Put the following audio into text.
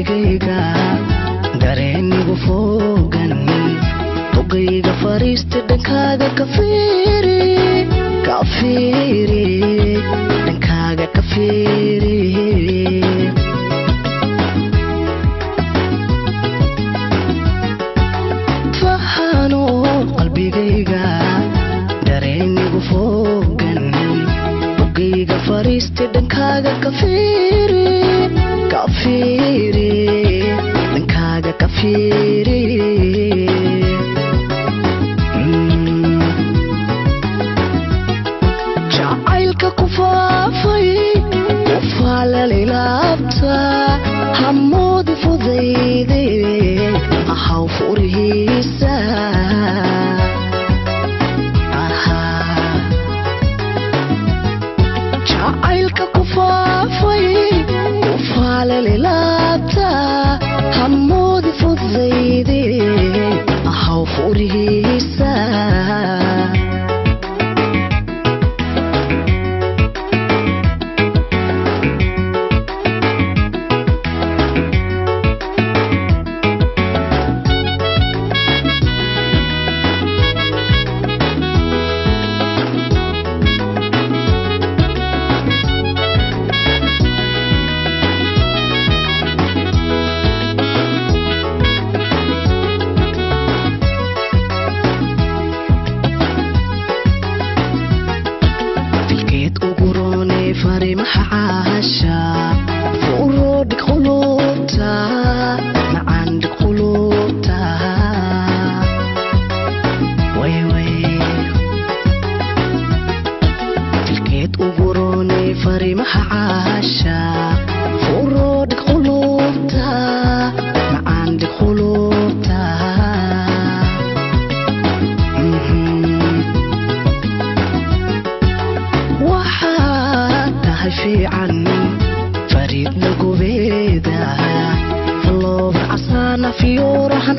qalbigayga dareenigu fogan bogayga fariista dhankaaga ka fiiri dhankaaga ka fiiri fahano qalbigayga dareenigu fogan bogayga fariista dhankaaga ka fiiri dhankaaga ka fiiri jacaylka ku faafay ufaalalilaabta hamoodi fudayde ahaw furihiisa jacaylka ku faafay ufaalalilaabta hamoodi fudayde ahaw furihiisa fariimaha caasha furood qulubta macaan qulubta way tilkeed ugu roonay fariimaha caasha furood qulubta macaan qulubta fiican fariid lagu beeda loob casana fiyorahan